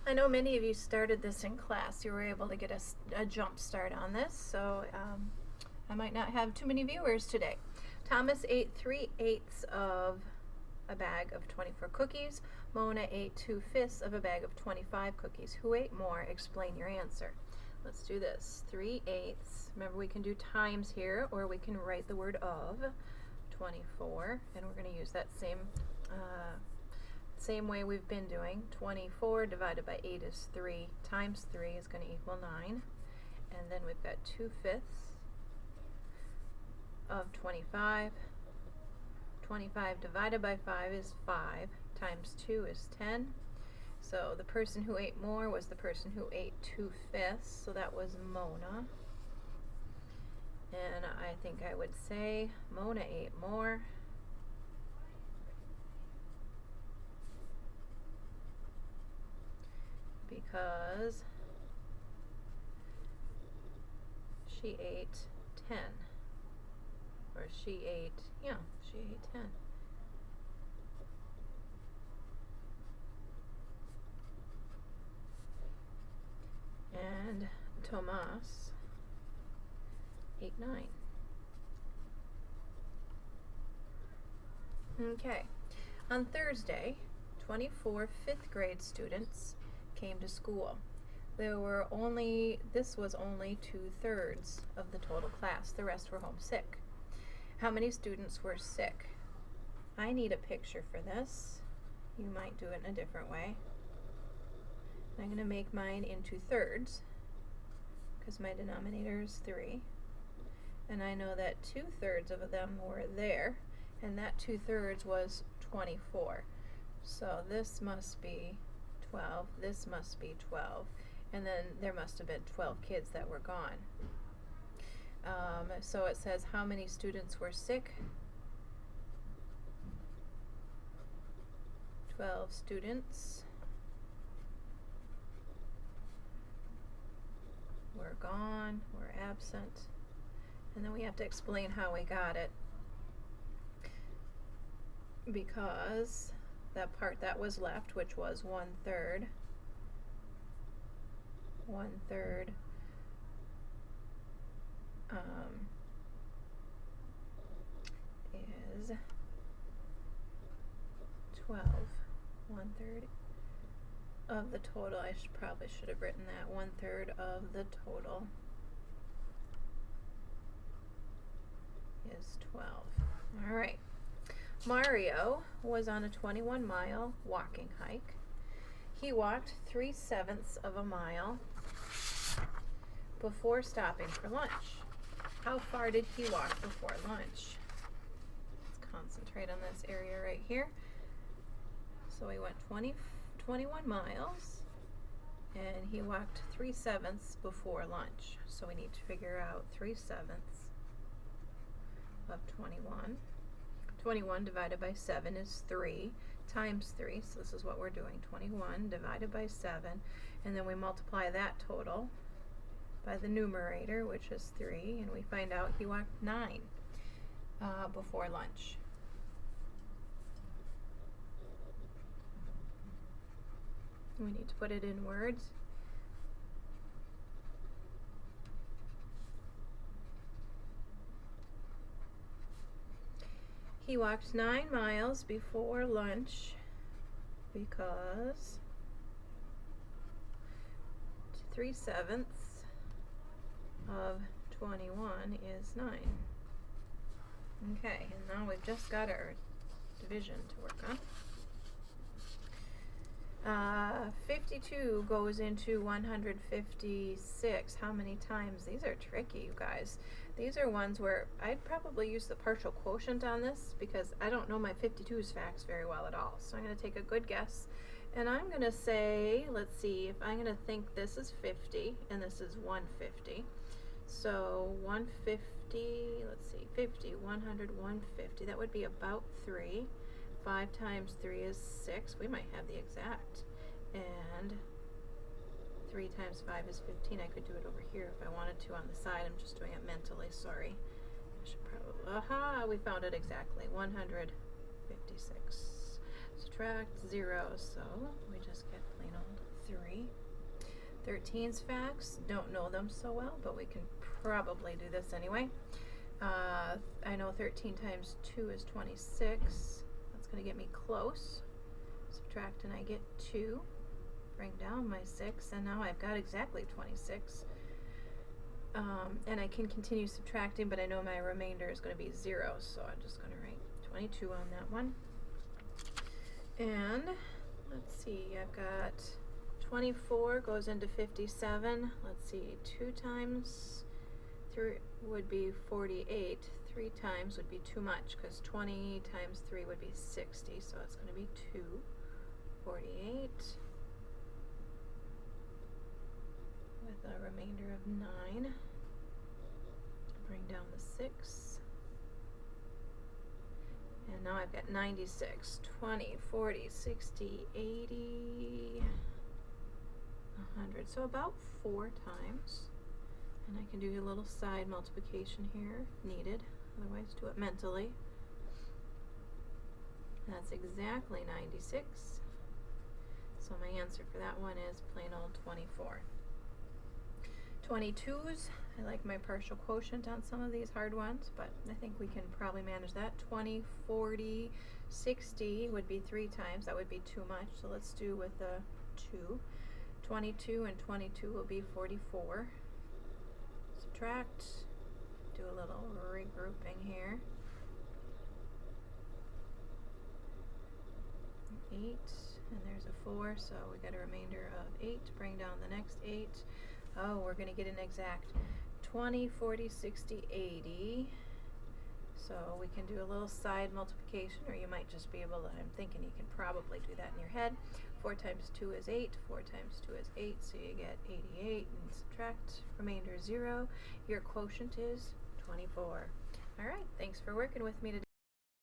I know many of you started this in class. You were able to get a jump start on this, so I might not have too many viewers today. Thomas ate 3/8 of a bag of 24 cookies. Mona ate 2/5 of a bag of 25 cookies. Who ate more? Explain your answer. Let's do this. 3/8. Remember, we can do times here, or we can write the word of 24, and we're going to use that same way we've been doing. 24 divided by 8 is 3, times 3 is going to equal 9. And then we've got 2/5 of 25. 25 divided by 5 is 5, times 2 is 10. So the person who ate more was the person who ate 2/5, so that was Mona. And I think I would say Mona ate more. Because she ate 10. Or she ate 10. And Tomas ate 9. Okay. On Thursday, 24 fifth grade students came to school. This was only 2/3 of the total class. The rest were homesick. How many students were sick? I need a picture for this. You might do it in a different way. I'm going to make mine into thirds because my denominator is 3. And I know that 2/3 of them were there, and that 2/3 was 24. So this must be 12, this must be 12, and then there must have been 12 kids that were gone. So it says how many students were sick? 12 students were gone, were absent, and then we have to explain how we got it, because that part that was left, which was 1/3, is 12. 1/3 of the total. I probably should have written that. 1/3 of the total is 12. All right. Mario was on a 21-mile walking hike. He walked 3/7 of a mile before stopping for lunch. How far did he walk before lunch? Let's concentrate on this area right here. So he went 21 miles, and he walked 3/7 before lunch. So we need to figure out 3/7 of 21. 21 divided by 7 is 3, times 3, so this is what we're doing. 21 divided by 7, and then we multiply that total by the numerator, which is 3, and we find out he walked 9 before lunch. We need to put it in words. He walked 9 miles before lunch because 3/7 of 21 is 9. Okay, and now we've just got our division to work on. 52 goes into 156. How many times? These are tricky, you guys. These are ones where I'd probably use the partial quotient on this because I don't know my 52's facts very well at all. So I'm going to take a good guess. And I'm going to say, let's see, if I'm going to think this is 50 and this is 150. So 150, let's see, 50, 100, 150. That would be about 3. 5 times 3 is 6. We might have the exact. And 3 times 5 is 15. I could do it over here if I wanted to on the side. I'm just doing it mentally, sorry. I should probably, we found it exactly. 156. Subtract 0, so we just get plain old 3. 13's facts, don't know them so well, but we can probably do this anyway. I know 13 times 2 is 26. That's going to get me close. Subtract and I get 2. Bring down my 6, and now I've got exactly 26. And I can continue subtracting, but I know my remainder is going to be 0, so I'm just going to write 22 on that one. And let's see, I've got 24 goes into 57. Let's see, 2 times 3 would be 48. 3 times would be too much because 20 times 3 would be 60, so it's going to be 2. 48 with a remainder of 9. Bring down the 6. And now I've got 96, 20, 40, 60, 80, 100. So about 4 times. And I can do a little side multiplication here if needed. Otherwise, do it mentally. That's exactly 96. So my answer for that one is plain old 24. 22's, I like my partial quotient on some of these hard ones, but I think we can probably manage that. 20, 40, 60 would be 3 times. That would be too much, so let's do with the 2. 22 and 22 will be 44. Subtract, do a little regrouping here. 8, and there's a 4, so we got a remainder of 8. Bring down the next 8. Oh, we're going to get an exact 20, 40, 60, 80. So we can do a little side multiplication, or you might just be able to, I'm thinking you can probably do that in your head. 4 times 2 is 8, 4 times 2 is 8, so you get 88, and subtract, remainder 0. Your quotient is 24. All right, thanks for working with me today.